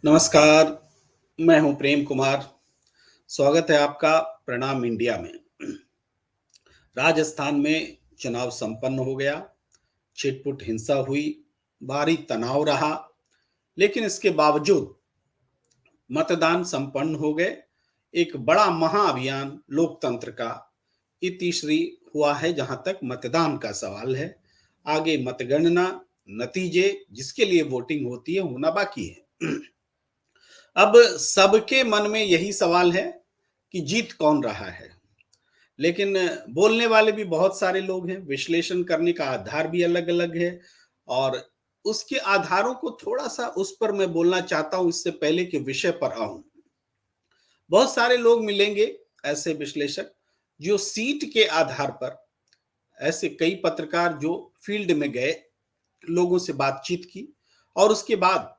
नमस्कार, मैं हूं प्रेम कुमार। स्वागत है आपका प्रणाम इंडिया में। राजस्थान में चुनाव संपन्न हो गया, छिटपुट हिंसा हुई, भारी तनाव रहा, लेकिन इसके बावजूद मतदान संपन्न हो गए। एक बड़ा महाअभियान लोकतंत्र का इतिश्री हुआ है जहां तक मतदान का सवाल है। आगे मतगणना, नतीजे जिसके लिए वोटिंग होती है होना बाकी है। अब सबके मन में यही सवाल है कि जीत कौन रहा है। लेकिन बोलने वाले भी बहुत सारे लोग हैं, विश्लेषण करने का आधार भी अलग-अलग है और उसके आधारों को थोड़ा-सा उस पर मैं बोलना चाहता हूं इससे पहले कि विषय पर आऊं। बहुत सारे लोग मिलेंगे ऐसे विश्लेषक जो सीट के आधार पर, ऐसे कई पत्रकार जो फील्ड में गए, लोगों से बातचीत की और उसके बाद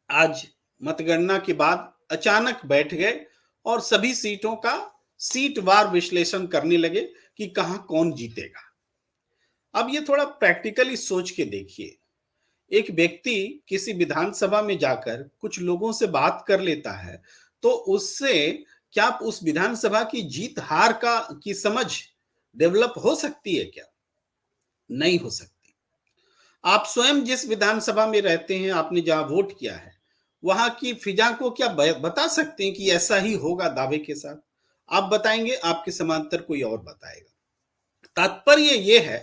आज मतगणना के बाद अचानक बैठ गए और सभी सीटों का सीटवार विश्लेषण करने लगे कि कहां कौन जीतेगा। अब ये थोड़ा प्रैक्टिकली सोच के देखिए, एक व्यक्ति किसी विधानसभा में जाकर कुछ लोगों से बात कर लेता है, तो उससे क्या उस विधानसभा की जीत हार का की समझ डेवलप हो सकती है क्या? नहीं हो सकती। आप स्वयं जिस विधानसभा में रहते हैं, आपने जहां वोट किया है, वहां की फिजा को क्या बता सकते हैं कि ऐसा ही होगा दावे के साथ? आप बताएंगे, आपके समांतर कोई और बताएगा। तात्पर्य ये है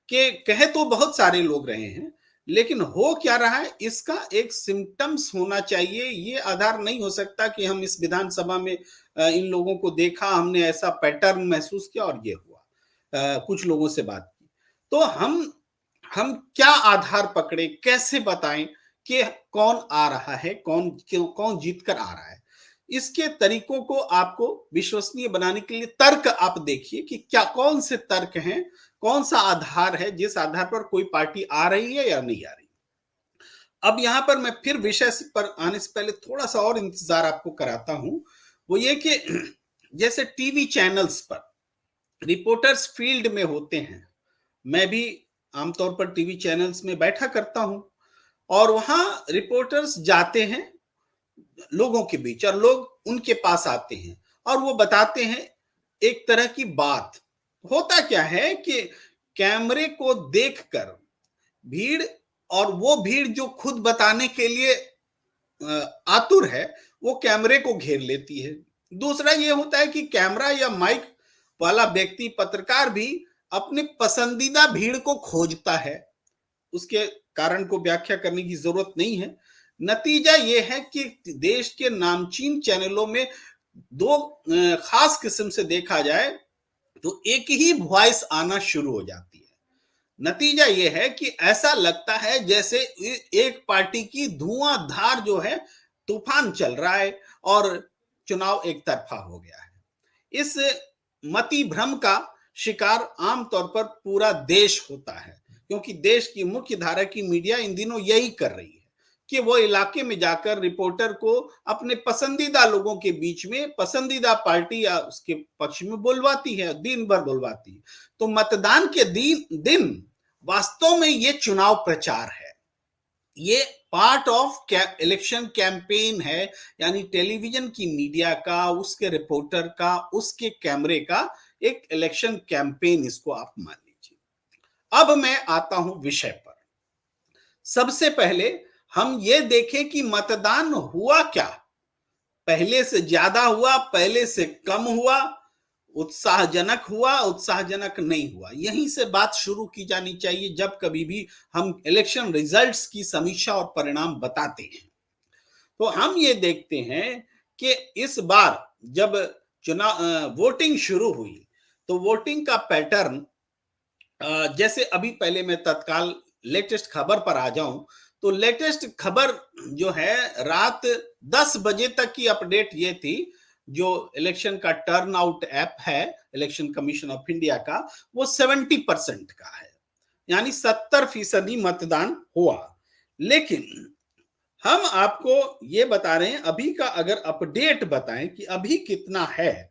कि कहे तो बहुत सारे लोग रहे हैं, लेकिन हो क्या रहा है इसका एक सिम्टम्स होना चाहिए। ये आधार नहीं हो सकता कि हम इस विधानसभा में इन लोगों को देखा, हमने ऐसा पैटर्न महसूस किया और ये हुआ। कुछ लोगों से बात की तो हम क्या आधार पकड़े, कैसे बताएं कि कौन आ रहा है, कौन क्यों कौन जीत कर आ रहा है। इसके तरीकों को आपको विश्वसनीय बनाने के लिए तर्क आप देखिए कि क्या कौन से तर्क हैं, कौन सा आधार है जिस आधार पर कोई पार्टी आ रही है या नहीं आ रही। अब यहां पर मैं फिर विषय पर आने से पहले थोड़ा सा और इंतजार आपको कराता हूं। वो ये कि जैसे टीवी चैनल्स पर रिपोर्टर्स फील्ड में होते हैं, मैं भी आमतौर पर टीवी चैनल्स में बैठा करता हूं और वहां रिपोर्टर्स जाते हैं लोगों के बीच और लोग उनके पास आते हैं और वो बताते हैं एक तरह की बात। होता क्या है कि कैमरे को देखकर भीड़, और वो भीड़ जो खुद बताने के लिए आतुर है, वो कैमरे को घेर लेती है। दूसरा ये होता है कि कैमरा या माइक वाला व्यक्ति, पत्रकार भी अपने पसंदीदा भीड़ को खोजता है। उसके कारण को व्याख्या करने की जरूरत नहीं है। नतीजा यह है कि देश के नामचीन चैनलों में दो खास किस्म से देखा जाए तो एक ही वॉइस आना शुरू हो जाती है। नतीजा यह है कि ऐसा लगता है जैसे एक पार्टी की धुआंधार जो है तूफान चल रहा है और चुनाव एक तरफा हो गया है। इस मति भ्रम का शिकार आमतौर पर पूरा देश होता है, क्योंकि देश की मुख्य धारा की मीडिया इन दिनों यही कर रही है कि वो इलाके में जाकर रिपोर्टर को अपने पसंदीदा लोगों के बीच में पसंदीदा पार्टी या उसके पक्ष में बुलवाती है, दिन भर बुलवाती है। तो मतदान के दिन वास्तव में ये चुनाव प्रचार है, ये पार्ट ऑफ इलेक्शन कैंपेन है। यानी टेलीविजन की मीडिया का, उसके रिपोर्टर का, उसके कैमरे का एक इलेक्शन कैंपेन, इसको आप मान लीजिए। अब मैं आता हूं विषय पर। सबसे पहले हम ये देखें कि मतदान हुआ क्या, पहले से ज्यादा हुआ, पहले से कम हुआ, उत्साहजनक हुआ, उत्साहजनक नहीं हुआ। यहीं से बात शुरू की जानी चाहिए जब कभी भी हम इलेक्शन रिजल्ट्स की समीक्षा और परिणाम बताते हैं। तो हम ये देखते हैं कि इस बार जब चुनाव वोटिंग शुरू हुई तो वोटिंग का पैटर्न, जैसे अभी पहले मैं तत्काल लेटेस्ट खबर पर आ जाऊं तो लेटेस्ट खबर जो है रात 10 बजे तक की अपडेट ये थी। जो इलेक्शन का टर्नआउट ऐप है इलेक्शन कमीशन ऑफ इंडिया का, वो 70% का है, यानी 70% मतदान हुआ। लेकिन हम आपको ये बता रहे हैं अभी का, अगर अपडेट बताएं कि अभी कितना है,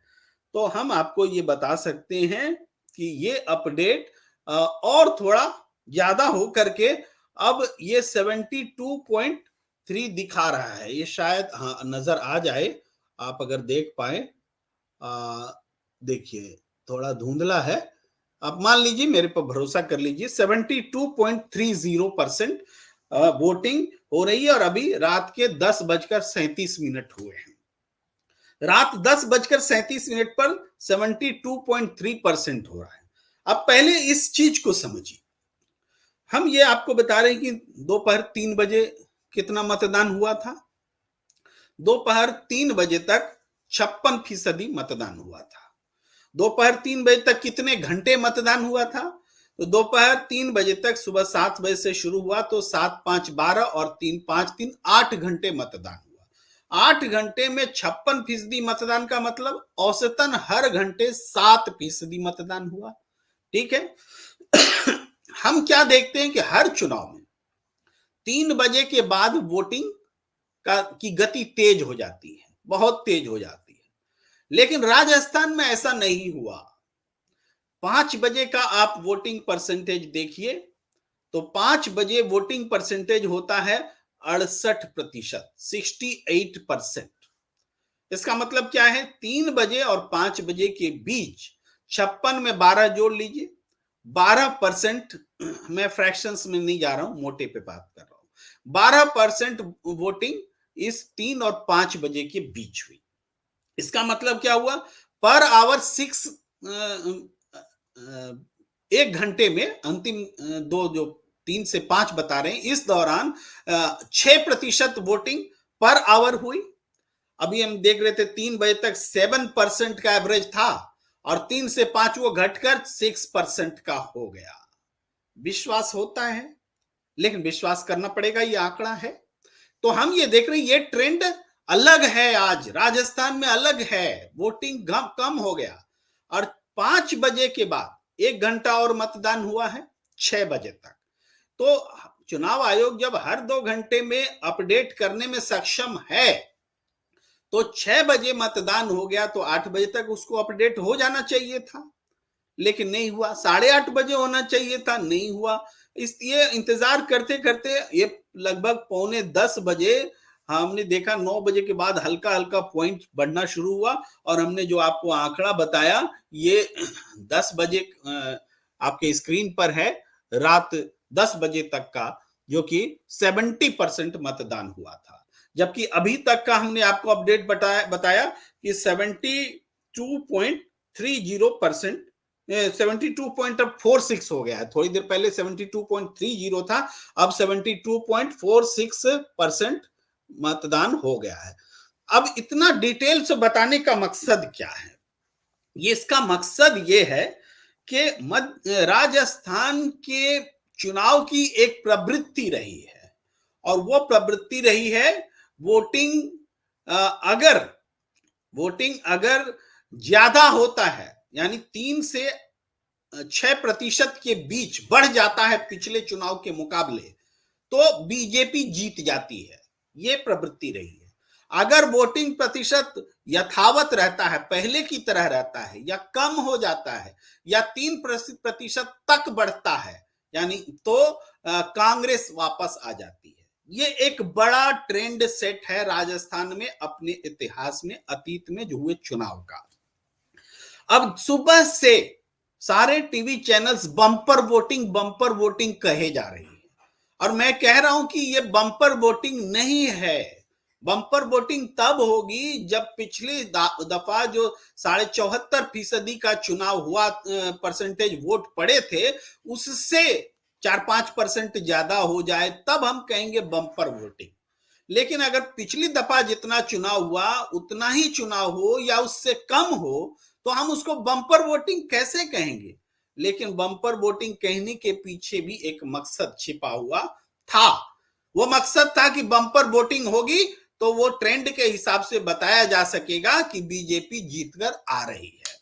तो हम आपको ये बता सकते हैं कि ये अपडेट और थोड़ा ज्यादा हो करके अब ये 72.5 3 दिखा रहा है, ये शायद हाँ नजर आ जाए, आप अगर देख पाए। देखिए थोड़ा धुंधला है, आप मान लीजिए, मेरे पर भरोसा कर लीजिए, 72.30% वोटिंग हो रही है और अभी रात के 10:37 हुए हैं। रात 10:37 पर 72.3% हो रहा है। अब पहले इस चीज को समझिए, हम ये आपको बता रहे हैं कि दोपहर 3 बजे कितना मतदान हुआ था। दोपहर 3 बजे तक 56% मतदान हुआ था। दोपहर 3 बजे तक कितने घंटे मतदान हुआ था? तो दोपहर 3 बजे तक, सुबह 7 बजे से शुरू हुआ तो 7, 5, 12 और 3, 5, 3, 8 घंटे मतदान हुआ। 8 घंटे में 56% मतदान का मतलब औसतन हर घंटे 7% मतदान हुआ। ठीक है। हम क्या देखते हैं कि हर चुनाव में 3 बजे के बाद वोटिंग की गति तेज हो जाती है, बहुत तेज हो जाती है। लेकिन राजस्थान में ऐसा नहीं हुआ। 5 बजे का आप वोटिंग परसेंटेज देखिए, तो 5 बजे वोटिंग परसेंटेज होता है 68%, 68%। इसका मतलब क्या है? 3 बजे और 5 बजे के बीच 56 में 12 जोड़ लीजिए, 12%। मैं फ्रैक्शंस में नहीं जा रहा हूं, मोटे पे बात कर रहा हूं। 12% वोटिंग इस 3 और 5 बजे के बीच हुई। इसका मतलब क्या हुआ? पर आवर 1 घंटे में अंतिम दो जो 3 से 5 बता रहे हैं, इस दौरान 6% वोटिंग पर आवर हुई। अभी हम देख रहे थे 3 बजे तक 7% का एवरेज था और 3 से 5 वो घटकर 6% का हो गया। विश्वास होता है, लेकिन विश्वास करना पड़ेगा, ये आंकड़ा है। तो हम ये देख रहे हैं, ये ट्रेंड अलग है। आज राजस्थान में अलग है, वोटिंग कम हो गया। और 5 बजे के बाद 1 घंटा और मतदान हुआ है 6 बजे तक। तो चुनाव आयोग जब हर 2 घंटे में अपडेट करने में सक्षम है, तो 6 बजे मतदान हो गया तो 8 बजे तक उसको अपडेट हो जाना चाहिए था, लेकिन नहीं हुआ। 8:30 बजे होना चाहिए था, नहीं हुआ। ये इंतजार करते करते ये लगभग 9:45 बजे हमने देखा, 9 बजे के बाद हल्का हल्का पॉइंट बढ़ना शुरू हुआ और हमने जो आपको आंकड़ा बताया, ये 10 बजे आपके स्क्रीन पर है, रात 10 बजे तक का, जो कि 70% मतदान हुआ था। जबकि अभी तक का हमने आपको अपडेट बताया कि 72.30%, 72.46 हो गया है। थोड़ी देर पहले 72.30 था, अब 72.46% मतदान हो गया है। अब इतना डिटेल से बताने का मकसद क्या है? ये इसका मकसद ये है कि राजस्थान के चुनाव की एक प्रवृत्ति रही है, और वो प्रवृत्ति रही है वोटिंग अगर ज्यादा होता है, यानी 3 से 6% के बीच बढ़ जाता है पिछले चुनाव के मुकाबले, तो बीजेपी जीत जाती है। ये प्रवृत्ति रही है। अगर वोटिंग प्रतिशत यथावत रहता है, पहले की तरह रहता है, या कम हो जाता है, या 3% तक बढ़ता है, यानी तो कांग्रेस वापस आ जाती है। ये एक बड़ा ट्रेंड सेट है राजस्थान में अपने इतिहास में, अतीत में जो हुए चुनाव का। अब सुबह से सारे टीवी चैनल्स बम्पर वोटिंग कहे जा रही है, और मैं कह रहा हूं कि ये बम्पर वोटिंग नहीं है। बम्पर वोटिंग तब होगी जब पिछली दफा जो 74.5% का चुनाव हुआ, परसेंटेज वोट पड़े थे, उससे 4-5% ज्यादा हो जाए, तब हम कहेंगे बम्पर वोटिंग। लेकिन अगर पिछली दफा जितना चुनाव हुआ उतना ही चुनाव हो या उससे कम हो, तो हम उसको बम्पर वोटिंग कैसे कहेंगे? लेकिन बम्पर वोटिंग कहने के पीछे भी एक मकसद छिपा हुआ था। वो मकसद था कि बम्पर वोटिंग होगी तो वो ट्रेंड के हिसाब से बताया जा सकेगा कि बीजेपी जीतकर आ रही है।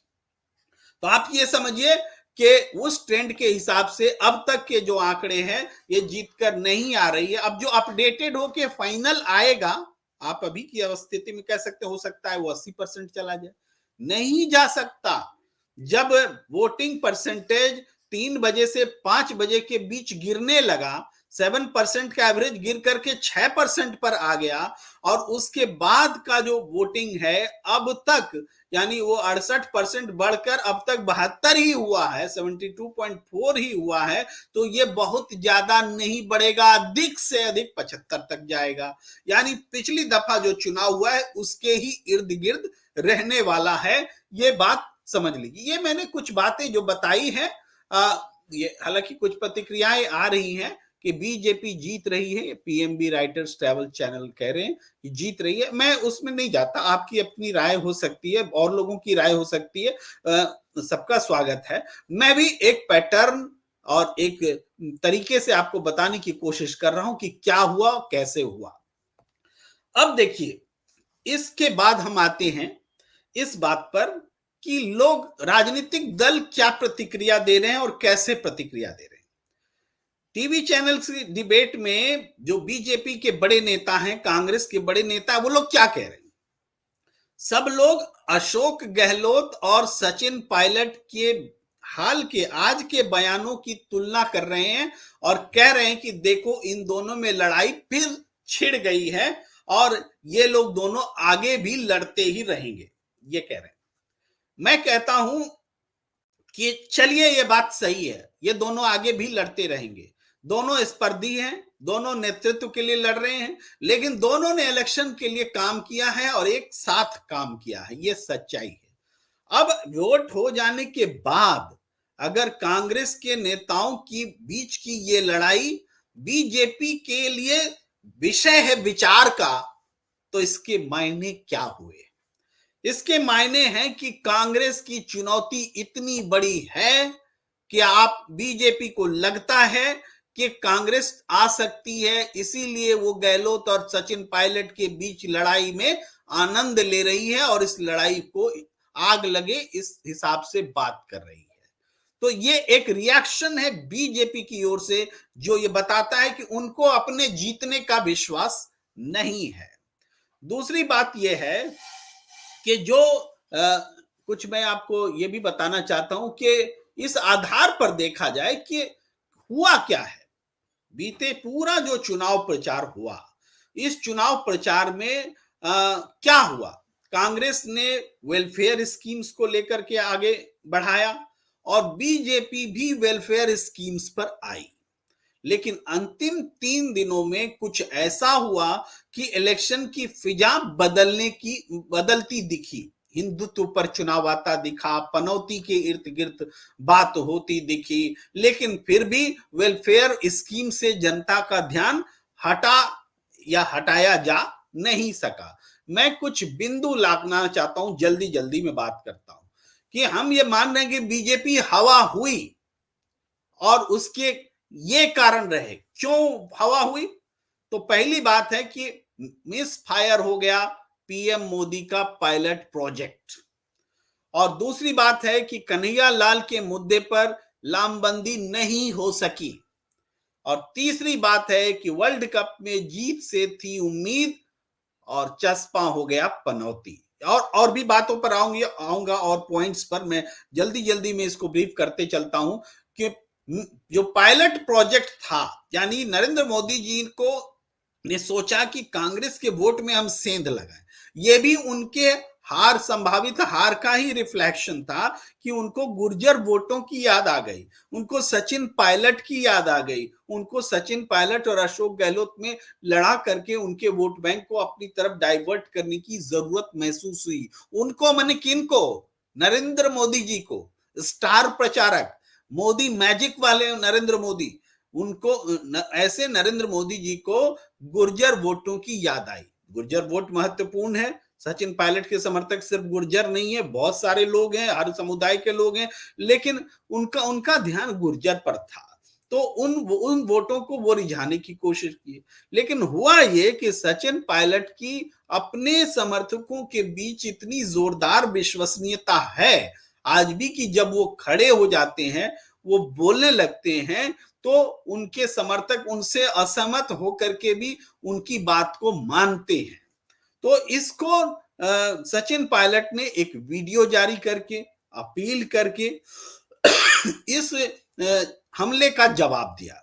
तो आप ये समझिए कि उस ट्रेंड के हिसाब से अब तक के जो आंकड़े हैं, ये जीतकर नहीं आ रही है। अब जो अपडेटेड होके फाइनल आएगा, आप अभी की स्थिति में कह सकते हो सकता है वो 80% चला जाए, नहीं जा सकता। जब वोटिंग परसेंटेज 3 बजे से 5 बजे के बीच गिरने लगा, 7% का एवरेज गिर करके 6% पर आ गया। और उसके बाद का जो वोटिंग है अब तक, यानी वो 68% बढ़कर अब तक 72 ही हुआ है, 72.4 ही हुआ है। तो ये बहुत ज्यादा नहीं बढ़ेगा, अधिक से अधिक 75 तक जाएगा। यानी पिछली दफा जो चुनाव हुआ है उसके ही इर्द गिर्द रहने वाला है। ये बात समझ लीजिए। ये मैंने कुछ बातें जो बताई है, ये हालांकि कुछ प्रतिक्रियाएं आ रही हैं कि बीजेपी जीत रही है, पीएमबी राइटर्स ट्रैवल चैनल कह रहे हैं कि जीत रही है। मैं उसमें नहीं जाता, आपकी अपनी राय हो सकती है और लोगों की राय हो सकती है, सबका स्वागत है। मैं भी एक पैटर्न और एक तरीके से आपको बताने की कोशिश कर रहा हूं कि क्या हुआ, कैसे हुआ। अब देखिए, इसके बाद हम आते हैं इस बात पर कि लोग, राजनीतिक दल क्या प्रतिक्रिया दे रहे हैं और कैसे प्रतिक्रिया दे रहे हैं। टीवी चैनल की डिबेट में जो बीजेपी के बड़े नेता हैं, कांग्रेस के बड़े नेता, वो लोग क्या कह रहे हैं। सब लोग अशोक गहलोत और सचिन पायलट के हाल के, आज के बयानों की तुलना कर रहे हैं और कह रहे हैं कि देखो इन दोनों में लड़ाई फिर छिड़ गई है और ये लोग दोनों आगे भी लड़ते ही रहेंगे, ये कह रहे हैं। मैं कहता हूं कि चलिए ये बात सही है, ये दोनों आगे भी लड़ते रहेंगे। दोनों स्पर्धी हैं, दोनों नेतृत्व के लिए लड़ रहे हैं, लेकिन दोनों ने इलेक्शन के लिए काम किया है और एक साथ काम किया है, ये सच्चाई है। अब वोट हो जाने के बाद अगर कांग्रेस के नेताओं की बीच की ये लड़ाई बीजेपी के लिए विषय है विचार का, तो इसके मायने क्या हुए। इसके मायने हैं कि कांग्रेस की चुनौती इतनी बड़ी है कि आप, बीजेपी को लगता है कि कांग्रेस आ सकती है, इसीलिए वो गहलोत और सचिन पायलट के बीच लड़ाई में आनंद ले रही है और इस लड़ाई को आग लगे इस हिसाब से बात कर रही है। तो ये एक रिएक्शन है बीजेपी की ओर से, जो ये बताता है कि उनको अपने जीतने का विश्वास नहीं है। दूसरी बात यह है कि जो कुछ मैं आपको ये भी बताना चाहता हूं कि इस आधार पर देखा जाए कि हुआ क्या है। बीते पूरा जो चुनाव प्रचार हुआ, इस चुनाव प्रचार में क्या हुआ, कांग्रेस ने वेलफेयर स्कीम्स को लेकर के आगे बढ़ाया और बीजेपी भी वेलफेयर स्कीम्स पर आई। लेकिन अंतिम 3 दिनों में कुछ ऐसा हुआ कि इलेक्शन की फिजा बदलती दिखी। हिंदुत्व पर चुनाव आता दिखा, पनौती के इर्द गिर्द बात होती दिखी, लेकिन फिर भी वेलफेयर स्कीम से जनता का ध्यान हटाया जा नहीं सका। मैं कुछ बिंदु लाना चाहता हूं, जल्दी जल्दी में बात करता हूं कि हम ये मान रहे हैं कि बीजेपी हवा हुई और उसके ये कारण रहे क्यों हवा हुई। तो पहली बात है कि मिस फायर हो गया पीएम मोदी का पायलट प्रोजेक्ट, और दूसरी बात है कि कन्हैया लाल के मुद्दे पर लामबंदी नहीं हो सकी, और तीसरी बात है कि वर्ल्ड कप में जीत से थी उम्मीद और चस्पा हो गया पनौती। और भी बातों पर आऊंगा और पॉइंट्स पर मैं जल्दी जल्दी में इसको ब्रीफ करते चलता हूं कि जो पायलट प्रोजेक्ट था, यानी नरेंद्र मोदी जी को ने सोचा कि कांग्रेस के वोट में हम सेंध लगाएं, ये भी उनके संभावित हार का ही रिफ्लेक्शन था कि उनको गुर्जर वोटों की याद आ गई, उनको सचिन पायलट की याद आ गई, उनको सचिन पायलट और अशोक गहलोत में लड़ा करके उनके वोट बैंक को अपनी तरफ डाइवर्ट करने की जरूरत महसूस हुई। उनको, माने किनको, नरेंद्र मोदी जी को, स्टार प्रचारक, मोदी मैजिक वाले नरेंद्र मोदी, उनको ऐसे नरेंद्र मोदी जी को गुर्जर वोटों की याद आई। गुर्जर वोट महत्वपूर्ण है, सचिन पायलट के समर्थक सिर्फ गुर्जर नहीं है, बहुत सारे लोग हैं, हर समुदाय के लोग हैं, लेकिन उनका ध्यान गुर्जर पर था, तो उन वोटों को वो रिझाने की कोशिश की। लेकिन हुआ ये कि सचिन पायलट की अपने समर्थकों के बीच इतनी जोरदार विश्वसनीयता है आज भी कि जब वो खड़े हो जाते हैं, वो बोलने लगते हैं, तो उनके समर्थक उनसे असहमत होकर के भी उनकी बात को मानते हैं। तो इसको सचिन पायलट ने एक वीडियो जारी करके, अपील करके इस हमले का जवाब दिया,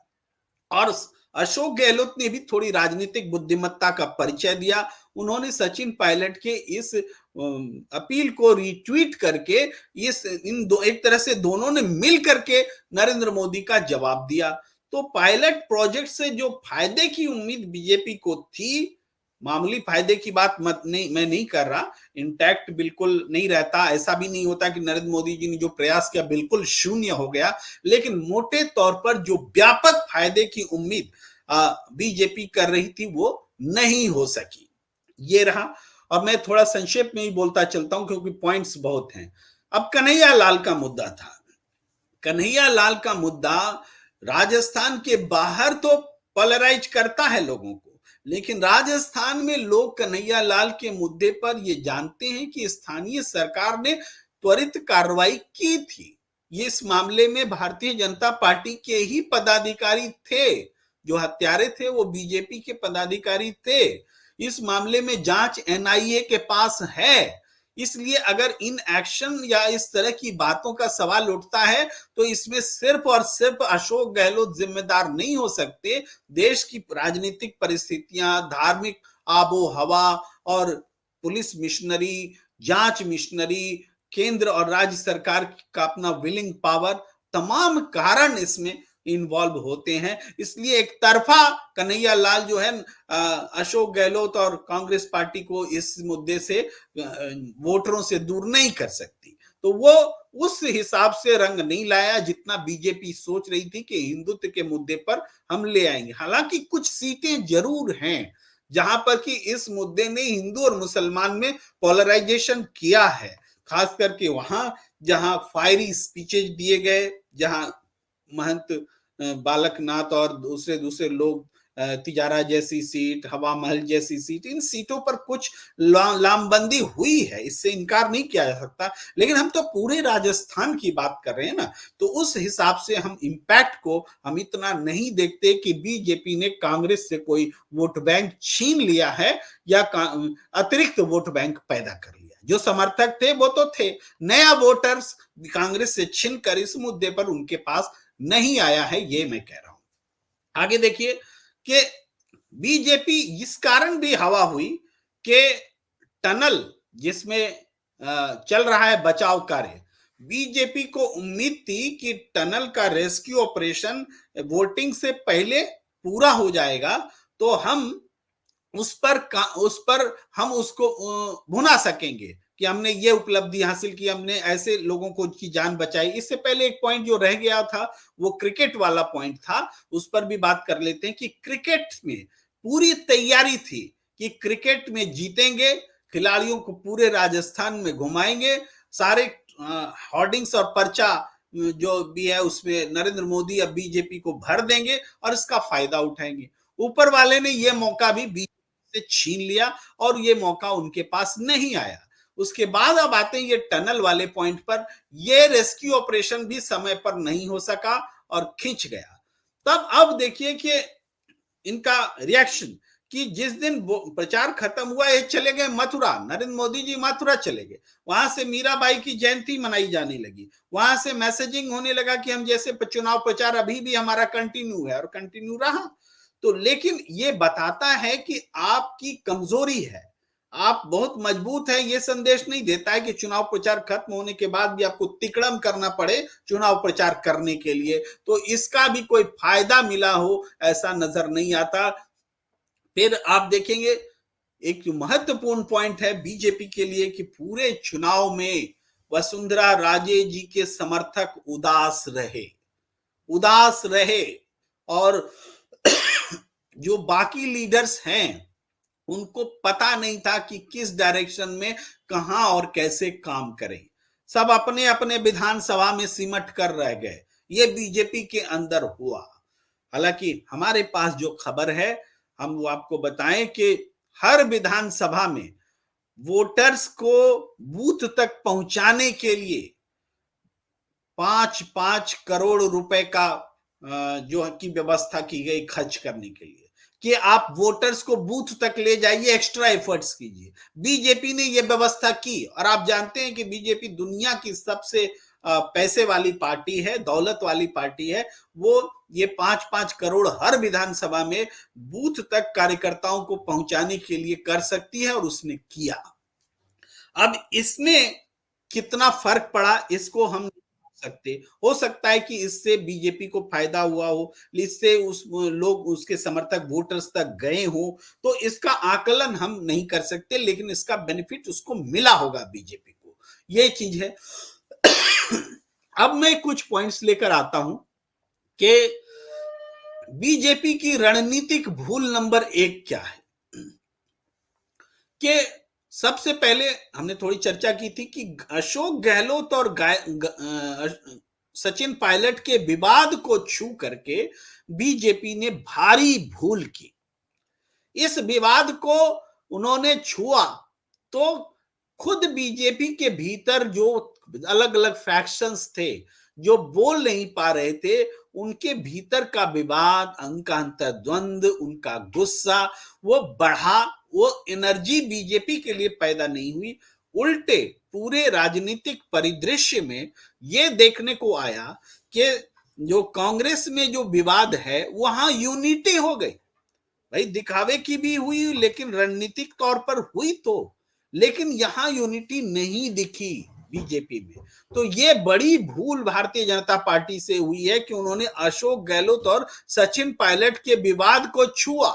और अशोक गहलोत ने भी थोड़ी राजनीतिक बुद्धिमत्ता का परिचय दिया। उन्होंने सचिन पायलट के इस अपील को रीट्वीट करके इस इन दो एक तरह से दोनों ने मिल करके नरेंद्र मोदी का जवाब दिया। तो पायलट प्रोजेक्ट से जो फायदे की उम्मीद बीजेपी को थी, मामूली फायदे की बात मत नहीं मैं नहीं कर रहा, इंटैक्ट बिल्कुल नहीं रहता, ऐसा भी नहीं होता कि नरेंद्र मोदी जी ने जो प्रयास किया बिल्कुल शून्य हो गया, लेकिन मोटे तौर पर जो व्यापक फायदे की उम्मीद बीजेपी कर रही थी वो नहीं हो सकी। ये रहा। और मैं थोड़ा संक्षेप में ही बोलता चलता हूं क्योंकि पॉइंट्स बहुत हैं। अब कन्हैया लाल का मुद्दा था। कन्हैया लाल का मुद्दा राजस्थान के बाहर तो पोलराइज करता है लोगों को, लेकिन राजस्थान में लोग कन्हैया लाल के मुद्दे पर ये जानते हैं कि स्थानीय सरकार ने त्वरित कार्रवाई की थी। ये इस मामले में भारतीय जनता पार्टी के ही पदाधिकारी थे, जो हत्यारे थे वो बीजेपी के पदाधिकारी थे। इस मामले में जांच एनआईए के पास है। इसलिए अगर इन एक्शन या इस तरह की बातों का सवाल उठता है तो इसमें सिर्फ और सिर्फ अशोक गहलोत जिम्मेदार नहीं हो सकते। देश की राजनीतिक परिस्थितियां, धार्मिक आबो हवा और पुलिस मिशनरी, जांच मिशनरी, केंद्र और राज्य सरकार का अपना विलिंग पावर, तमाम कारण इसमें इन्वॉल्व होते हैं। इसलिए एक तरफा कन्हैया लाल जो है अशोक गहलोत और कांग्रेस पार्टी को इस मुद्दे से वोटरों से दूर नहीं कर सकती। तो वो उस हिसाब से रंग नहीं लाया जितना बीजेपी सोच रही थी कि हिंदुत्व के मुद्दे पर हम ले आएंगे। हालांकि कुछ सीटें जरूर हैं जहां पर कि इस मुद्दे ने हिंदू और मुसलमान में पोलराइजेशन किया है, खास करके वहां जहां फायरी स्पीचेज दिए गए, जहां महंत बालकनाथ और दूसरे दूसरे लोग तिजारा जैसी सीट, हवा महल जैसी सीट, इन सीटों पर कुछ लामबंदी हुई है, इससे इनकार नहीं किया जा सकता। लेकिन हम तो पूरे राजस्थान की बात कर रहे हैं ना, तो उस हिसाब से हम इम्पैक्ट को हम इतना नहीं देखते कि बीजेपी ने कांग्रेस से कोई वोट बैंक छीन लिया है या अतिरिक्त वोट बैंक पैदा कर लिया। जो समर्थक थे वो तो थे, नया वोटर्स कांग्रेस से छीन कर इस मुद्दे पर उनके पास नहीं आया है, ये मैं कह रहा हूं। आगे देखिए कि बीजेपी इस कारण भी हवा हुई कि टनल जिसमें चल रहा है बचाव कार्य, बीजेपी को उम्मीद थी कि टनल का रेस्क्यू ऑपरेशन वोटिंग से पहले पूरा हो जाएगा तो हम उस पर हम उसको भुना सकेंगे कि हमने ये उपलब्धि हासिल की, हमने ऐसे लोगों को की जान बचाई। इससे पहले एक पॉइंट जो रह गया था वो क्रिकेट वाला पॉइंट था, उस पर भी बात कर लेते हैं कि क्रिकेट में पूरी तैयारी थी कि क्रिकेट में जीतेंगे, खिलाड़ियों को पूरे राजस्थान में घुमाएंगे, सारे होर्डिंग्स और पर्चा जो भी है उसमें नरेंद्र मोदी या बीजेपी को भर देंगे और इसका फायदा उठाएंगे। ऊपर वाले ने यह मौका भी बीजेपी से छीन लिया और ये मौका उनके पास नहीं आया। उसके बाद अब आते हैं ये टनल वाले पॉइंट पर, ये रेस्क्यू ऑपरेशन भी समय पर नहीं हो सका और खिंच गया। तब अब देखिए कि इनका रिएक्शन कि जिस दिन प्रचार खत्म हुआ ये चले गए मथुरा, नरेंद्र मोदी जी मथुरा चले गए, वहां से मीराबाई की जयंती मनाई जाने लगी, वहां से मैसेजिंग होने लगा कि हम जैसे चुनाव प्रचार अभी भी हमारा कंटिन्यू है और कंटिन्यू रहा। तो लेकिन ये बताता है कि आपकी कमजोरी है, आप बहुत मजबूत है, ये संदेश नहीं देता है कि चुनाव प्रचार खत्म होने के बाद भी आपको तिकड़म करना पड़े चुनाव प्रचार करने के लिए। तो इसका भी कोई फायदा मिला हो ऐसा नजर नहीं आता। फिर आप देखेंगे एक महत्वपूर्ण पॉइंट है बीजेपी के लिए कि पूरे चुनाव में वसुंधरा राजे जी के समर्थक उदास रहे और जो बाकी लीडर्स हैं उनको पता नहीं था कि किस डायरेक्शन में कहां और कैसे काम करें, सब अपने अपने विधानसभा में सिमट कर रह गए। ये बीजेपी के अंदर हुआ। हालांकि हमारे पास जो खबर है हम वो आपको बताएं कि हर विधानसभा में वोटर्स को बूथ तक पहुंचाने के लिए 5-5 करोड़ रुपए का जो की व्यवस्था की गई खर्च करने के लिए कि आप वोटर्स को बूथ तक ले जाइए, एक्स्ट्रा एफर्ट्स कीजिए। बीजेपी ने यह व्यवस्था की और आप जानते हैं कि बीजेपी दुनिया की सबसे पैसे वाली पार्टी है, दौलत वाली पार्टी है, वो ये 5-5 करोड़ हर विधानसभा में बूथ तक कार्यकर्ताओं को पहुंचाने के लिए कर सकती है और उसने किया। अब इसमें कितना फर्क पड़ा इसको हम नहीं बता सकते। हो सकता है कि इससे बीजेपी को फायदा हुआ हो, इससे उस लोग उसके समर्थक वोटर्स तक गए हो, तो इसका आकलन हम नहीं कर सकते, लेकिन इसका बेनिफिट उसको मिला होगा बीजेपी को, ये चीज है। अब मैं कुछ पॉइंट्स लेकर आता हूं कि बीजेपी की रणनीतिक भूल नंबर 1 क्या है। कि सबसे पहले हमने थोड़ी चर्चा की थी कि अशोक गहलोत और सचिन पायलट के विवाद को छू करके बीजेपी ने भारी भूल की। इस विवाद को उन्होंने छुआ तो खुद बीजेपी के भीतर जो अलग अलग फैक्शंस थे, जो बोल नहीं पा रहे थे, उनके भीतर का विवाद, उनका अंतर्द्वंद, उनका गुस्सा वो बढ़ा। वो एनर्जी बीजेपी के लिए पैदा नहीं हुई, उल्टे पूरे राजनीतिक परिदृश्य में ये देखने को आया कि जो कांग्रेस में जो विवाद है वहां यूनिटी हो गई। भाई दिखावे की भी हुई, लेकिन रणनीतिक तौर पर हुई तो, लेकिन यहां यूनिटी नहीं दिखी बीजेपी में। तो ये बड़ी भूल भारतीय जनता पार्टी से हुई है कि उन्होंने अशोक गहलोत और सचिन पायलट के विवाद को छुआ,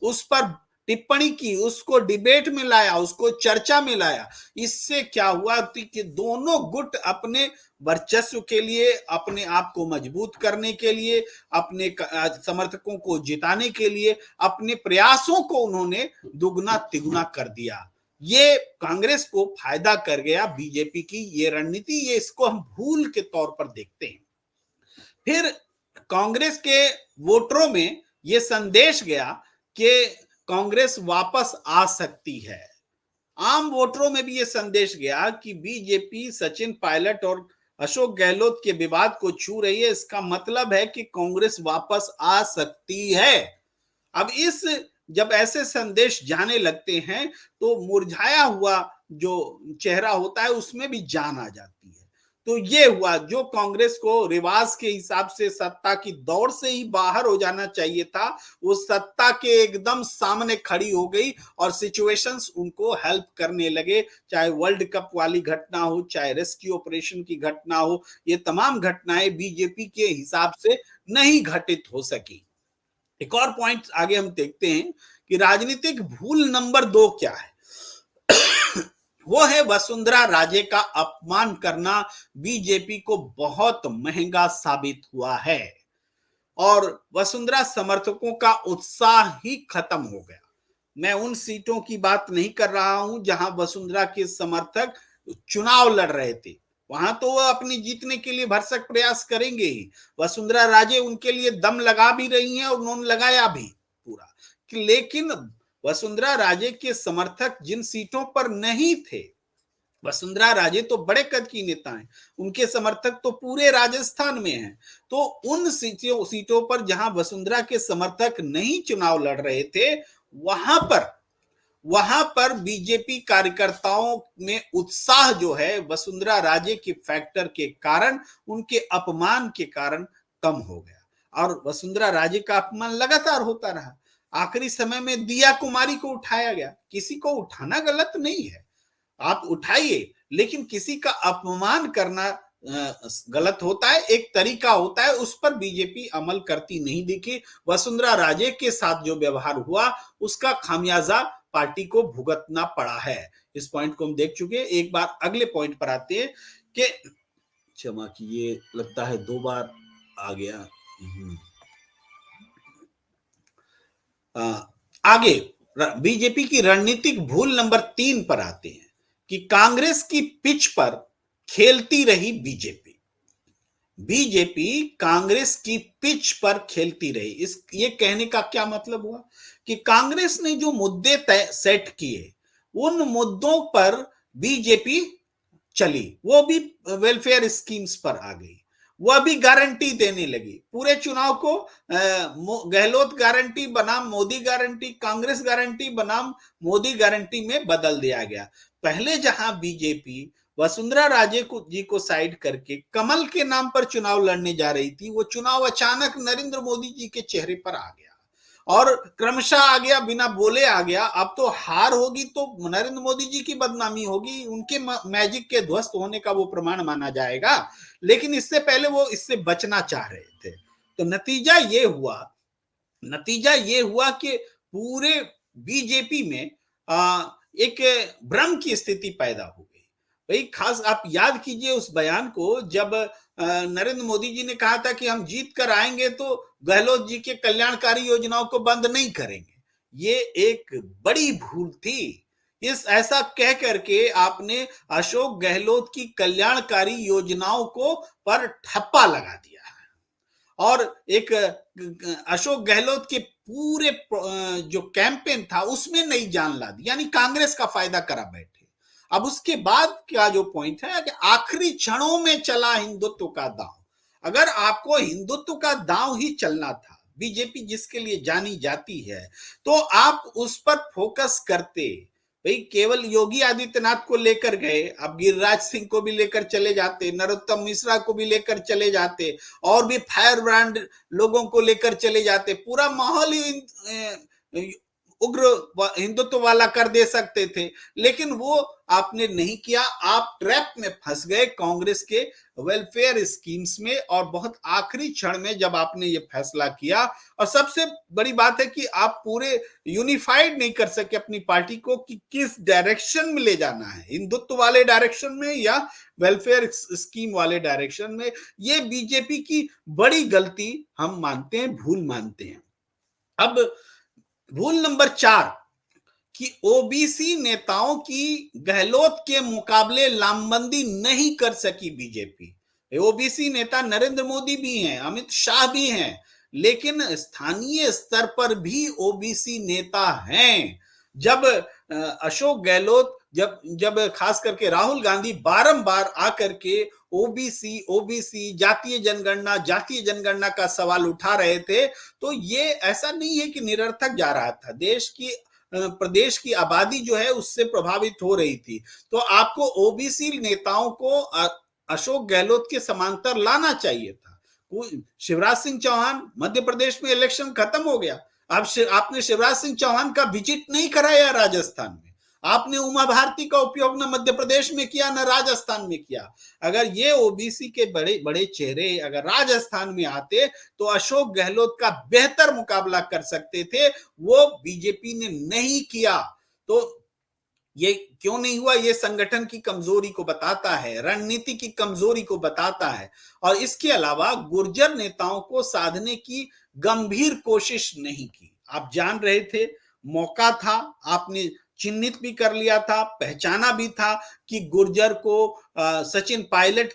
उस पर टिप्पणी की, उसको डिबेट में लाया, उसको चर्चा में लाया। इससे क्या हुआ कि दोनों गुट अपने वर्चस्व के लिए, अपने आप को मजबूत करने के लिए, अपने समर्थकों को जिताने के लिए अपने प्रयासों को उन्होंने दुगना तिगुना कर दिया। ये कांग्रेस को फायदा कर गया बीजेपी की ये रणनीति, ये इसको हम भूल के तौर पर देखते हैं। फिर कांग्रेस के वोटरों में ये संदेश गया कि कांग्रेस वापस आ सकती है। आम वोटरों में भी ये संदेश गया कि बीजेपी सचिन पायलट और अशोक गहलोत के विवाद को छू रही है, इसका मतलब है कि कांग्रेस वापस आ सकती है। अब इस जब ऐसे संदेश जाने लगते हैं तो मुरझाया हुआ जो चेहरा होता है उसमें भी जान आ जाती है। तो ये हुआ, जो कांग्रेस को रिवाज के हिसाब से सत्ता की दौड़ से ही बाहर हो जाना चाहिए था, वो सत्ता के एकदम सामने खड़ी हो गई और सिचुएशंस उनको हेल्प करने लगे। चाहे वर्ल्ड कप वाली घटना हो, चाहे रेस्क्यू ऑपरेशन की घटना हो, ये तमाम घटनाएं बीजेपी के हिसाब से नहीं घटित हो सकी। एक और पॉइंट आगे हम देखते हैं कि राजनीतिक भूल नंबर 2 क्या है। वो है वसुंधरा राजे का अपमान करना। बीजेपी को बहुत महंगा साबित हुआ है और वसुंधरा समर्थकों का उत्साह ही खत्म हो गया। मैं उन सीटों की बात नहीं कर रहा हूं जहां वसुंधरा के समर्थक चुनाव लड़ रहे थे, वहां तो वो अपनी जीतने के लिए भरसक प्रयास करेंगे ही। वसुंधरा राजे उनके लिए दम लगा भी रही हैं और उन्होंने लगाया भी पूरा। लेकिन वसुंधरा राजे के समर्थक जिन सीटों पर नहीं थे, वसुंधरा राजे तो बड़े कद की नेता हैं, उनके समर्थक तो पूरे राजस्थान में हैं। तो उन सीटों पर जहां वसुंधरा के समर्थक नहीं चुनाव लड़ रहे थे, वहां पर बीजेपी कार्यकर्ताओं में उत्साह जो है वसुंधरा राजे के फैक्टर के कारण, उनके अपमान के कारण कम हो गया और वसुंधरा राजे का अपमान लगातार होता रहा। आखिरी समय में दिया कुमारी को उठाया गया। किसी को उठाना गलत नहीं है, आप उठाइए, लेकिन किसी का अपमान करना गलत होता है, एक तरीका होता है, उस पर बीजेपी अमल करती नहीं दिखी। वसुंधरा राजे के साथ जो व्यवहार हुआ उसका खामियाजा पार्टी को भुगतना पड़ा है। इस पॉइंट को हम देख चुके हैं। एक बार अगले पॉइंट पर आते हैं कि क्षमा कीजिए, लगता है 2 बार आ गया। आगे बीजेपी की रणनीतिक भूल नंबर 3 पर आते हैं कि कांग्रेस की पिच पर खेलती रही बीजेपी। बीजेपी कांग्रेस की पिच पर खेलती रही। ये कहने का क्या मतलब हुआ कि कांग्रेस ने जो मुद्दे तय सेट किए उन मुद्दों पर बीजेपी चली, वो भी वेलफेयर स्कीम्स पर आ गई, वह भी गारंटी देने लगी। पूरे चुनाव को गहलोत गारंटी बनाम मोदी गारंटी, कांग्रेस गारंटी बनाम मोदी गारंटी में बदल दिया गया। पहले जहां बीजेपी वसुंधरा राजे को जी को साइड करके कमल के नाम पर चुनाव लड़ने जा रही थी, वो चुनाव अचानक नरेंद्र मोदी जी के चेहरे पर आ गया और क्रमशः आ गया, बिना बोले आ गया। अब तो हार होगी तो नरेंद्र मोदी जी की बदनामी होगी, उनके मैजिक के ध्वस्त होने का वो प्रमाण माना जाएगा। लेकिन इससे पहले वो इससे बचना चाह रहे थे। तो नतीजा ये हुआ कि पूरे बीजेपी में एक भ्रम की स्थिति पैदा हो गई। भाई खास आप याद कीजिए उस बयान को, जब नरेंद्र मोदी जी ने कहा था कि हम जीत कर आएंगे तो गहलोत जी के कल्याणकारी योजनाओं को बंद नहीं करेंगे। ये एक बड़ी भूल थी। इस ऐसा कह करके आपने अशोक गहलोत की कल्याणकारी योजनाओं को पर ठप्पा लगा दिया और एक अशोक गहलोत के पूरे जो कैंपेन था उसमें नई जान ला दी, यानी कांग्रेस का फायदा करा बैठे। अब उसके बाद का जो पॉइंट है कि आखिरी क्षणों में चला हिंदुत्व का दांव। अगर आपको हिंदुत्व का दांव ही चलना था, बीजेपी जिसके लिए जानी जाती है, तो आप उस पर फोकस करते। भाई केवल योगी आदित्यनाथ को लेकर गए, अब गिरिराज सिंह को भी लेकर चले जाते, नरोत्तम मिश्रा को भी लेकर चले जाते, और भी फायर ब्रांड लोगों को लेकर चले जाते, पूरा माहौल ही उग्र हिंदुत्व वाला कर दे सकते थे। लेकिन वो आपने नहीं किया। आप ट्रैप में फंस गए कांग्रेस के वेलफेयर स्कीम्स में, और बहुत आखिरी क्षण में जब आपने ये फैसला किया। और सबसे बड़ी बात है कि आप पूरे यूनिफाइड नहीं कर सके अपनी पार्टी को कि किस डायरेक्शन में ले जाना है, हिंदुत्व वाले डायरेक्शन में या वेलफेयर स्कीम वाले डायरेक्शन में। ये बीजेपी की बड़ी गलती हम मानते हैं, भूल मानते हैं। अब भूल नंबर 4 कि ओबीसी नेताओं की गहलोत के मुकाबले लामबंदी नहीं कर सकी बीजेपी। ओबीसी नेता नरेंद्र मोदी भी हैं, अमित शाह भी हैं, लेकिन स्थानीय स्तर पर भी ओबीसी नेता हैं। जब अशोक गहलोत, जब जब खास करके राहुल गांधी बारंबार आकर के ओबीसी ओबीसी जातीय जनगणना का सवाल उठा रहे थे, तो ये ऐसा नहीं है कि निरर्थक जा रहा था। प्रदेश की आबादी जो है उससे प्रभावित हो रही थी। तो आपको ओबीसी नेताओं को अशोक गहलोत के समांतर लाना चाहिए था। शिवराज सिंह चौहान, मध्य प्रदेश में इलेक्शन खत्म हो गया, आपने शिवराज सिंह चौहान का विजिट नहीं कराया राजस्थान में। आपने उमा भारती का उपयोग न मध्य प्रदेश में किया न राजस्थान में किया। अगर ये ओबीसी के बड़े बड़े चेहरे अगर राजस्थान में आते तो अशोक गहलोत का बेहतर मुकाबला कर सकते थे। वो बीजेपी ने नहीं किया। तो ये क्यों नहीं हुआ? ये संगठन की कमजोरी को बताता है, रणनीति की कमजोरी को बताता है। और इसके अलावा गुर्जर नेताओं को साधने की गंभीर कोशिश नहीं की। आप जान रहे थे, मौका था, आपने चिन्हित भी कर लिया था, पहचाना भी था कि गुर्जर को सचिन पायलट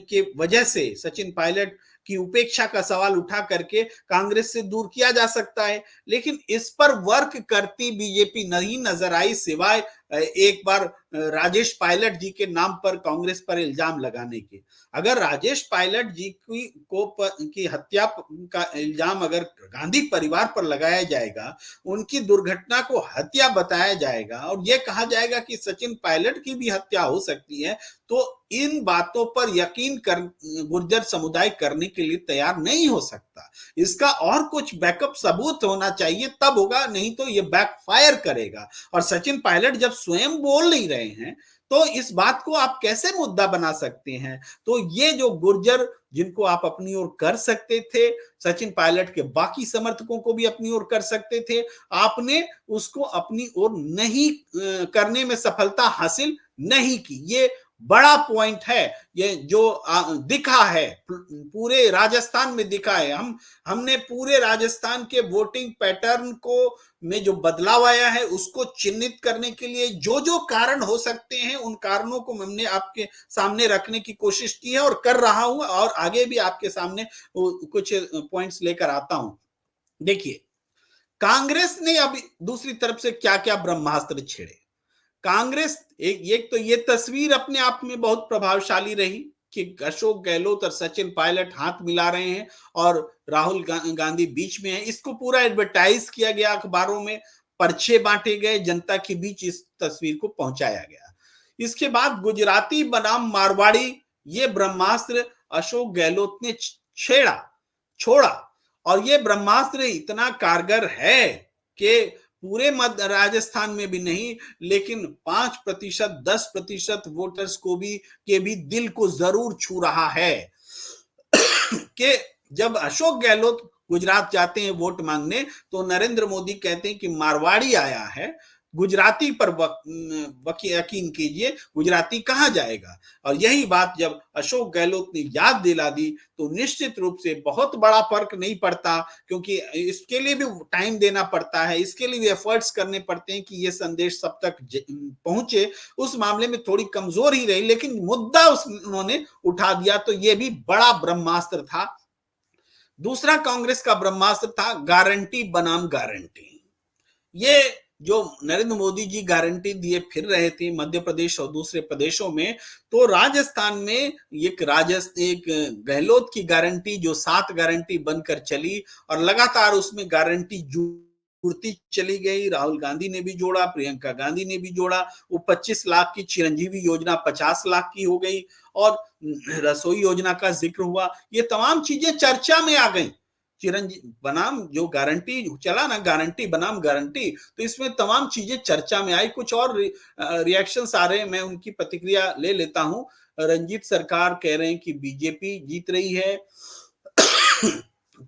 के वजह से, सचिन पायलट की उपेक्षा का सवाल उठा करके कांग्रेस से दूर किया जा सकता है। लेकिन इस पर वर्क करती बीजेपी नहीं नजर आई, सिवाय एक बार राजेश पायलट जी के नाम पर कांग्रेस पर इल्जाम लगाने के। अगर राजेश पायलट जी की हत्या का इल्जाम अगर गांधी परिवार पर लगाया जाएगा, उनकी दुर्घटना को हत्या बताया जाएगा और यह कहा जाएगा कि सचिन पायलट की भी हत्या हो सकती है, तो इन बातों पर यकीन कर गुर्जर समुदाय करने के लिए तैयार नहीं हो सकता। इसका और कुछ बैकअप सबूत होना चाहिए, तब होगा, नहीं तो ये बैकफायर करेगा। और सचिन पायलट जब स्वयं बोल नहीं रहे हैं तो इस बात को आप कैसे मुद्दा बना सकते हैं? तो ये जो गुर्जर जिनको आप अपनी ओर कर सकते थे, सचिन पायलट के बाकी समर्थकों को भी अपनी ओर कर सकते थे, आपने उसको अपनी ओर नहीं करने में सफलता हासिल नहीं की। ये बड़ा पॉइंट है। ये जो दिखा है, पूरे राजस्थान में दिखा है। हमने पूरे राजस्थान के वोटिंग पैटर्न को में जो बदलाव आया है उसको चिन्हित करने के लिए जो जो कारण हो सकते हैं, उन कारणों को हमने आपके सामने रखने की कोशिश की है और कर रहा हूं, और आगे भी आपके सामने कुछ पॉइंट्स लेकर आता हूं। देखिए, कांग्रेस ने अब दूसरी तरफ से क्या क्या ब्रह्मास्त्र छेड़े। कांग्रेस एक तो ये तस्वीर अपने आप में बहुत प्रभावशाली रही कि अशोक गहलोत और सचिन पायलट हाथ मिला रहे हैं और राहुल गांधी बीच में है। इसको पूरा एडवर्टाइज किया गया, अखबारों में पर्चे बांटे गए, जनता के बीच इस तस्वीर को पहुंचाया गया। इसके बाद गुजराती बनाम मारवाड़ी, ये ब्रह्मास्त्र अशोक गहलोत ने छेड़ा छोड़ा, और ये ब्रह्मास्त्र इतना कारगर है कि पूरे मध्य राजस्थान में भी नहीं, लेकिन 5%, 10% वोटर्स को भी के भी दिल को जरूर छू रहा है कि जब अशोक गहलोत गुजरात जाते हैं वोट मांगने, तो नरेंद्र मोदी कहते हैं कि मारवाड़ी आया है, गुजराती पर यकीन कीजिए, गुजराती कहां जाएगा। और यही बात जब अशोक गहलोत ने याद दिला दी, तो निश्चित रूप से बहुत बड़ा फर्क नहीं पड़ता, क्योंकि इसके लिए भी टाइम देना पड़ता है, इसके लिए भी एफर्ट्स करने पड़ते हैं कि ये संदेश सब तक पहुंचे। उस मामले में थोड़ी कमजोर ही रही, लेकिन मुद्दा उन्होंने उठा दिया, तो ये भी बड़ा ब्रह्मास्त्र था। दूसरा कांग्रेस का ब्रह्मास्त्र था गारंटी बनाम गारंटी। ये जो नरेंद्र मोदी जी गारंटी दिए फिर रहे थे मध्य प्रदेश और दूसरे प्रदेशों में, तो राजस्थान में एक गहलोत की गारंटी जो 7 गारंटी बनकर चली, और लगातार उसमें गारंटी जुड़ती चली गई। राहुल गांधी ने भी जोड़ा, प्रियंका गांधी ने भी जोड़ा, वो 25 लाख की चिरंजीवी योजना 50 लाख की हो गई, और रसोई योजना का जिक्र हुआ। ये तमाम चीजें चर्चा में आ गई। चिरंजीवी बनाम जो गारंटी चला ना, गारंटी बनाम गारंटी, तो इसमें तमाम चीजें चर्चा में आई। कुछ और रिएक्शंस आ रहे हैं, मैं उनकी प्रतिक्रिया ले लेता हूं। रंजीत सरकार कह रहे हैं कि बीजेपी जीत रही है।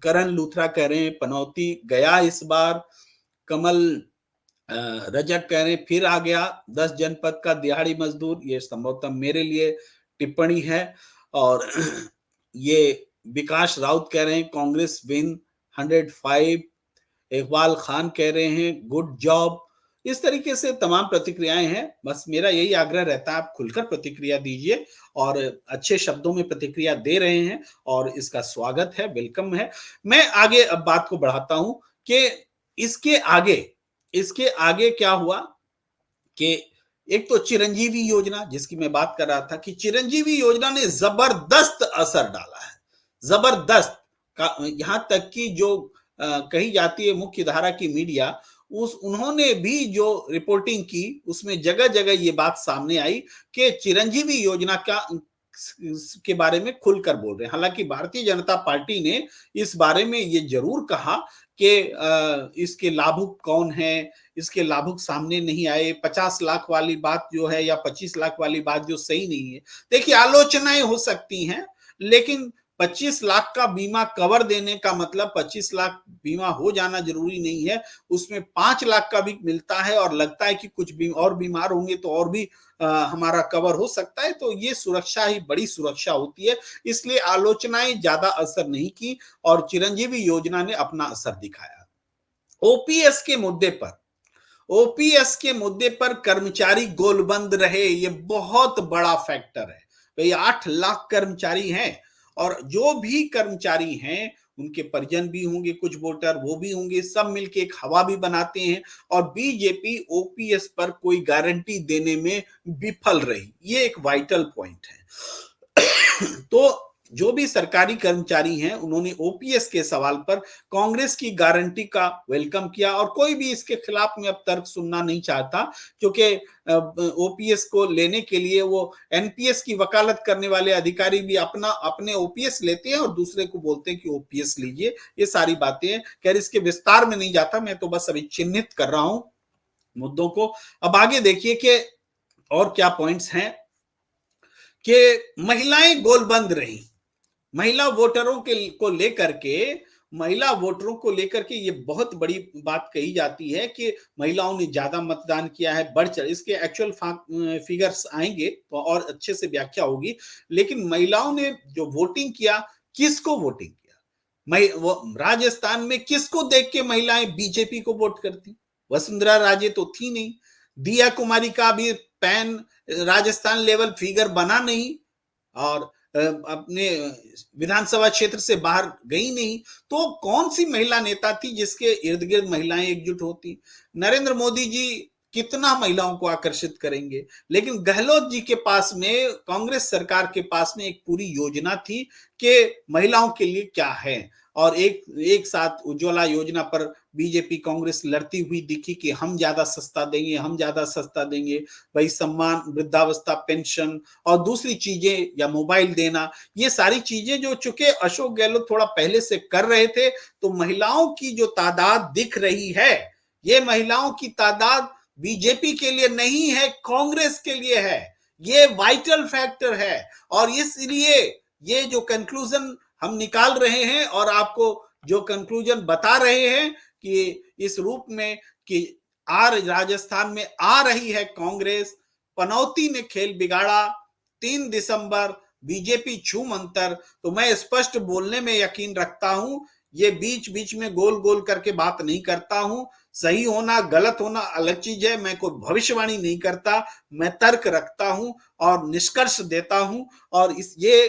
करण लूथरा कह रहे हैं पनौती गया इस बार। कमल रजक कह रहे हैं फिर आ गया 10 जनपद का दिहाड़ी मजदूर। ये संभवतः मेरे लिए टिप्पणी है। और ये विकास राउत कह रहे हैं कांग्रेस विन 105। इकबाल खान कह रहे हैं गुड जॉब। इस तरीके से तमाम प्रतिक्रियाएं हैं। बस मेरा यही आग्रह रहता है, आप खुलकर प्रतिक्रिया दीजिए, और अच्छे शब्दों में प्रतिक्रिया दे रहे हैं, और इसका स्वागत है, वेलकम है। मैं आगे अब बात को बढ़ाता हूं कि इसके आगे क्या हुआ कि एक तो चिरंजीवी योजना, जिसकी मैं बात कर रहा था कि चिरंजीवी योजना ने जबरदस्त असर डाला है, जबरदस्त का। यहां तक कि जो कही जाती है मुख्य धारा की मीडिया, उन्होंने भी जो रिपोर्टिंग की, उसमें जगह जगह ये बात सामने आई कि चिरंजीवी योजना के बारे में खुलकर बोल रहे हैं। हालांकि भारतीय जनता पार्टी ने इस बारे में ये जरूर कहा कि इसके लाभुक कौन है, इसके लाभुक सामने नहीं आए। 50 लाख वाली बात जो है, या 25 लाख वाली बात जो सही नहीं है। देखिए, आलोचनाएं हो सकती हैं, लेकिन 25 लाख का बीमा कवर देने का मतलब 25 लाख बीमा हो जाना जरूरी नहीं है। उसमें 5 लाख का भी मिलता है, और लगता है कि कुछ और बीमार होंगे तो और भी हमारा कवर हो सकता है। तो ये सुरक्षा ही बड़ी सुरक्षा होती है। इसलिए आलोचनाएं ज्यादा असर नहीं की, और चिरंजीवी योजना ने अपना असर दिखाया। ओपीएस के मुद्दे पर कर्मचारी गोलबंद रहे। ये बहुत बड़ा फैक्टर है भाई। 8 लाख कर्मचारी हैं, और जो भी कर्मचारी हैं उनके परिजन भी होंगे, कुछ वोटर वो भी होंगे, सब मिलके एक हवा भी बनाते हैं, और बीजेपी ओपीएस पर कोई गारंटी देने में विफल रही। ये एक वाइटल पॉइंट है। तो जो भी सरकारी कर्मचारी हैं, उन्होंने ओपीएस के सवाल पर कांग्रेस की गारंटी का वेलकम किया, और कोई भी इसके खिलाफ में अब तर्क सुनना नहीं चाहता, क्योंकि ओपीएस को लेने के लिए वो एनपीएस की वकालत करने वाले अधिकारी भी अपने ओपीएस लेते हैं, और दूसरे को बोलते हैं कि ओपीएस लीजिए। ये सारी बातें, खैर इसके विस्तार में नहीं जाता, मैं तो बस अभी चिन्हित कर रहा हूं मुद्दों को। अब आगे देखिए कि और क्या पॉइंट्स हैं कि महिलाएं गोलबंद रही। महिला वोटरों को लेकर के ये बहुत बड़ी बात कही जाती है कि महिलाओं ने ज्यादा मतदान किया है, बढ़ चढ़। इसके एक्चुअल फिगर्स आएंगे तो और अच्छे से व्याख्या होगी। लेकिन महिलाओं ने जो वोटिंग किया, किसको वोटिंग किया, राजस्थान में किसको देख के महिलाएं बीजेपी को वोट करती? वसुंधरा राजे तो थी नहीं, दिया कुमारी का भी पैन राजस्थान लेवल फिगर बना नहीं, और अपने विधानसभा क्षेत्र से बाहर गई नहीं। तो कौन सी महिला नेता थी जिसके इर्द गिर्द महिलाएं एकजुट होती? नरेंद्र मोदी जी कितना महिलाओं को आकर्षित करेंगे। लेकिन गहलोत जी के पास में, कांग्रेस सरकार के पास में एक पूरी योजना थी कि महिलाओं के लिए क्या है। और एक एक साथ उज्ज्वला योजना पर बीजेपी कांग्रेस लड़ती हुई दिखी कि हम ज्यादा सस्ता देंगे, हम ज्यादा सस्ता देंगे। भाई सम्मान, वृद्धावस्था पेंशन और दूसरी चीजें या मोबाइल देना, ये सारी चीजें जो चूंकि अशोक गहलोत थोड़ा पहले से कर रहे थे, तो महिलाओं की जो तादाद दिख रही है, ये महिलाओं की तादाद बीजेपी के लिए नहीं है, कांग्रेस के लिए है। ये वाइटल फैक्टर है। और इसलिए ये जो कंक्लूजन हम निकाल रहे हैं और आपको जो कंक्लूजन बता रहे हैं कि इस रूप में कि राजस्थान में आ रही है कांग्रेस, पनौती ने खेल बिगाड़ा, 3 दिसंबर बीजेपी छूम अंतर। तो मैं स्पष्ट बोलने में यकीन रखता हूं, ये बीच बीच में गोल गोल करके बात नहीं करता हूं। सही होना गलत होना अलग चीज है, मैं कोई भविष्यवाणी नहीं करता, मैं तर्क रखता हूं और निष्कर्ष देता हूं। और इस ये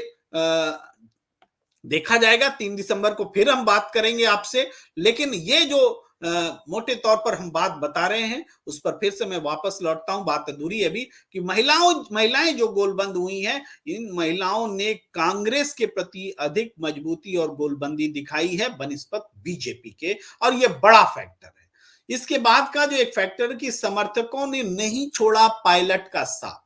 देखा जाएगा, 3 दिसंबर को फिर हम बात करेंगे आपसे। लेकिन ये जो मोटे तौर पर हम बात बता रहे हैं, उस पर फिर से मैं वापस लौटता हूं। बात अधूरी है अभी कि महिलाएं जो गोलबंद हुई हैं, इन महिलाओं ने कांग्रेस के प्रति अधिक मजबूती और गोलबंदी दिखाई है बनिस्बत बीजेपी के, और ये बड़ा फैक्टर है। इसके बाद का जो एक फैक्टर कि समर्थकों ने नहीं छोड़ा पायलट का साथ।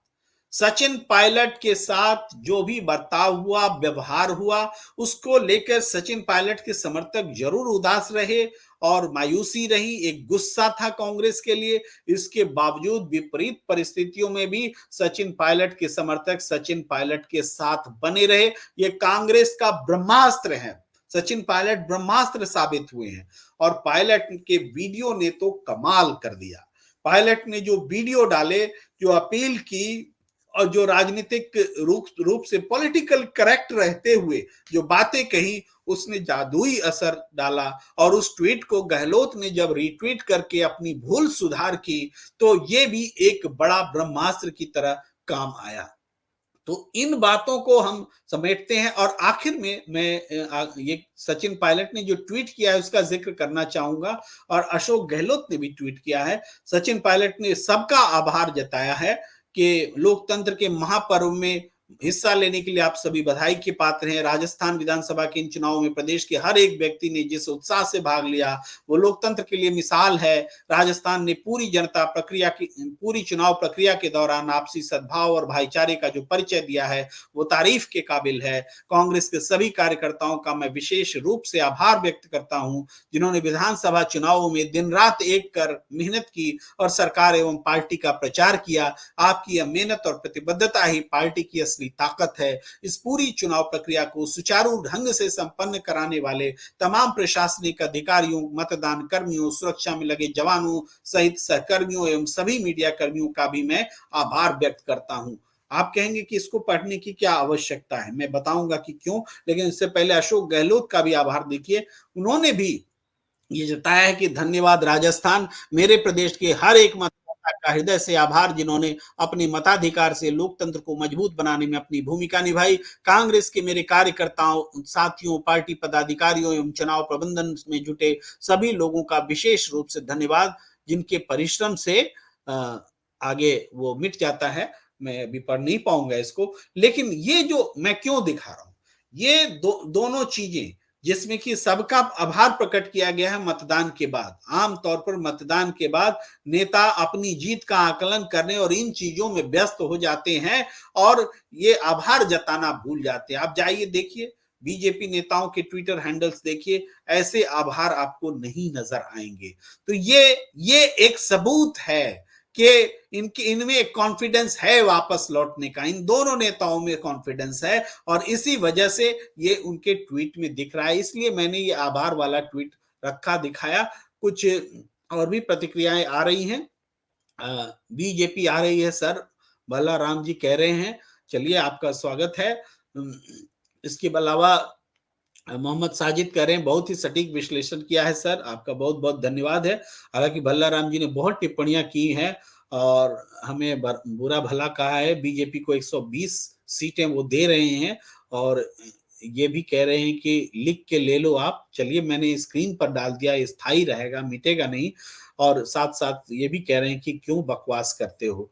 सचिन पायलट के साथ जो भी बर्ताव हुआ, व्यवहार हुआ, उसको लेकर सचिन पायलट के समर्थक जरूर उदास रहे और मायूसी रही, एक गुस्सा था कांग्रेस के लिए। इसके बावजूद विपरीत परिस्थितियों में भी सचिन पायलट के समर्थक सचिन पायलट के साथ बने रहे। ये कांग्रेस का ब्रह्मास्त्र है। सचिन पायलट ब्रह्मास्त्र साबित हुए हैं। और पायलट के वीडियो ने तो कमाल कर दिया। पायलट ने जो वीडियो डाले, जो अपील की, और जो राजनीतिक रूप से पॉलिटिकल करेक्ट रहते हुए जो बातें कही, उसने जादुई असर डाला। और उस ट्वीट को गहलोत ने जब रीट्वीट करके अपनी भूल सुधार की, तो ये भी एक बड़ा ब्रह्मास्त्र की तरह काम आया। तो इन बातों को हम समेटते हैं और आखिर में मैं ये सचिन पायलट ने जो ट्वीट किया है उसका जिक्र करना चाहूंगा, और अशोक गहलोत ने भी ट्वीट किया है। सचिन पायलट ने सबका आभार जताया है कि लोकतंत्र के महापर्व में हिस्सा लेने के लिए आप सभी बधाई के पात्र हैं। राजस्थान विधानसभा के इन चुनावों में प्रदेश के हर एक व्यक्ति ने जिस उत्साह से भाग लिया, वो लोकतंत्र के लिए मिसाल है। राजस्थान ने पूरी चुनाव प्रक्रिया के दौरान आपसी सद्भाव और भाईचारे का जो परिचय दिया है, वो तारीफ के काबिल है। कांग्रेस के सभी कार्यकर्ताओं का मैं विशेष रूप से आभार व्यक्त करता हूं, जिन्होंने विधानसभा चुनावों में दिन रात एक कर मेहनत की और सरकार एवं पार्टी का प्रचार किया। आपकी यह मेहनत और प्रतिबद्धता ही पार्टी की असली ताकत है। इस पूरी चुनाव प्रक्रिया को सुचारू ढंग से संपन्न कराने वाले तमाम प्रशासनिक अधिकारियों, मतदान कर्मियों, सुरक्षा में लगे जवानों सहित सहकर्मियों एवं सभी मीडिया कर्मियों का भी मैं आभार व्यक्त करता हूं। आप कहेंगे कि इसको पढ़ने की क्या आवश्यकता है, मैं बताऊंगा कि क्यों। लेकिन इससे पहले अशोक गहलोत का भी आभार देखिए। उन्होंने भी ये जताया है कि धन्यवाद राजस्थान, मेरे प्रदेश के हर एक मतदाता का हृदय से आभार, जिन्होंने अपने मताधिकार से लोकतंत्र को मजबूत बनाने में अपनी भूमिका निभाई। कांग्रेस के मेरे कार्यकर्ताओं, साथियों, पार्टी पदाधिकारियों एवं चुनाव प्रबंधन में जुटे सभी लोगों का विशेष रूप से धन्यवाद, जिनके परिश्रम से आगे वो मिट जाता है। मैं अभी पढ़ नहीं पाऊंगा इसको, लेकिन ये जो मैं क्यों दिखा रहा हूं, ये दोनों चीजें जिसमें कि सबका आभार प्रकट किया गया है मतदान के बाद। आमतौर पर मतदान के बाद नेता अपनी जीत का आकलन करने और इन चीजों में व्यस्त हो जाते हैं और ये आभार जताना भूल जाते हैं। आप जाइए देखिए, बीजेपी नेताओं के ट्विटर हैंडल्स देखिए, ऐसे आभार आपको नहीं नजर आएंगे। तो ये एक सबूत है कि इनमें एक कॉन्फिडेंस है वापस लौटने का, इन दोनों नेताओं में कॉन्फिडेंस है, और इसी वजह से ये उनके ट्वीट में दिख रहा है। इसलिए मैंने ये आभार वाला ट्वीट रखा, दिखाया। कुछ और भी प्रतिक्रियाएं आ रही हैं। बीजेपी आ रही है सर, भला राम जी कह रहे हैं। चलिए, आपका स्वागत है। इसके अलावा मोहम्मद साजिद कह रहे हैं बहुत ही सटीक विश्लेषण किया है सर, आपका बहुत बहुत धन्यवाद है। हालांकि भल्ला राम जी ने बहुत टिप्पणियां की हैं और हमें बुरा भला कहा है। बीजेपी को 120 सीटें वो दे रहे हैं और ये भी कह रहे हैं कि लिख के ले लो आप। चलिए, मैंने स्क्रीन पर डाल दिया, स्थायी रहेगा, मिटेगा नहीं। और साथ-साथ ये भी कह रहे हैं कि क्यों बकवास करते हो?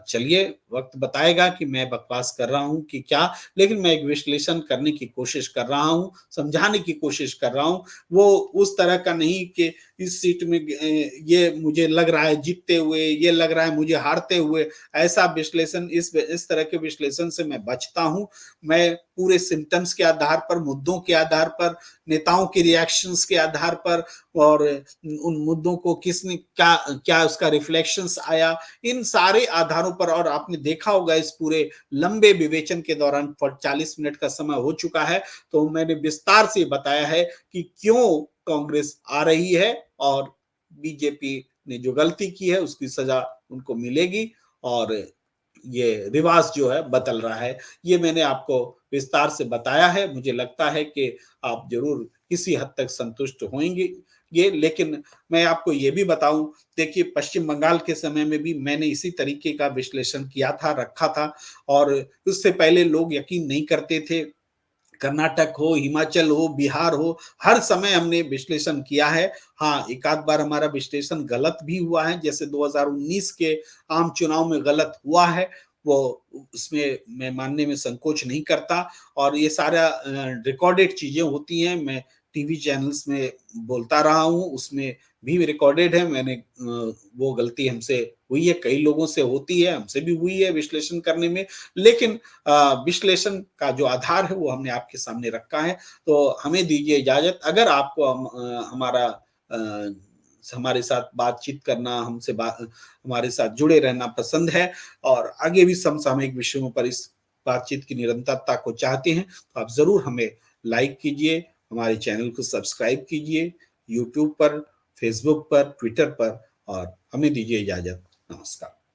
चलिए वक़्त बताएगा कि मैं बकवास कर रहा हूँ कि क्या, लेकिन मैं एक विश्लेषण करने की कोशिश कर रहा हूँ, समझाने की कोशिश कर रहा हूँ। वो उस तरह का नहीं कि इस सीट में ये मुझे लग रहा है जीतते हुए, ये लग रहा है मुझे हारते हुए, ऐसा विश्लेषण इस तरह के विश्लेषण से मैं बचता हूँ। मैं पूरे सिम्पटम्स के आधार पर, मुद्दों के आधार पर, नेताओं के रिएक्शंस के आधार पर और उन मुद्दों को किसने क्या क्या उसका रिफ्लेक्शंस आया, इन सारे आधारों पर और आपने देखा होगा इस पूरे लंबे विवेचन के दौरान 40 मिनट का समय हो चुका है, तो मैंने विस्तार से बताया है कि क्यों कांग्रेस आ रही है और बीजेपी ने जो गलती की है उसकी सजा उनको मिलेगी और ये रिवाज जो है बदल रहा है। ये मैंने आपको विस्तार से बताया है। मुझे लगता है कि आप ज़रूर किसी हद तक संतुष्ट होंगे ये, लेकिन मैं आपको ये भी बताऊँ, देखिए पश्चिम बंगाल के समय में भी मैंने इसी तरीके का विश्लेषण किया था, रखा था और उससे पहले लोग यकीन नहीं करते थे। कर्नाटक हो, हिमाचल हो, बिहार हो, हर समय हमने विश्लेषण किया है। हाँ, एक आध बार हमारा विश्लेषण गलत भी हुआ है, जैसे 2019 के आम चुनाव में गलत हुआ है, वो उसमें मैं मानने में संकोच नहीं करता और ये सारा रिकॉर्डेड चीज़ें होती हैं। मैं टीवी चैनल्स में बोलता रहा हूँ, उसमें भी रिकॉर्डेड है। मैंने वो गलती हमसे हुई है, कई लोगों से होती है, हमसे भी हुई है विश्लेषण करने में, लेकिन विश्लेषण का जो आधार है वो हमने आपके सामने रखा है। तो हमें दीजिए इजाज़त, अगर आपको हमारा हमारे साथ बातचीत करना, हमारे साथ जुड़े रहना पसंद है और आगे भी समसामयिक विषयों पर इस बातचीत की निरंतरता को चाहते हैं, तो आप ज़रूर हमें लाइक कीजिए, हमारे चैनल को सब्सक्राइब कीजिए, यूट्यूब पर, फेसबुक पर, ट्विटर पर और हमें दीजिए इजाज़त। नमस्कार।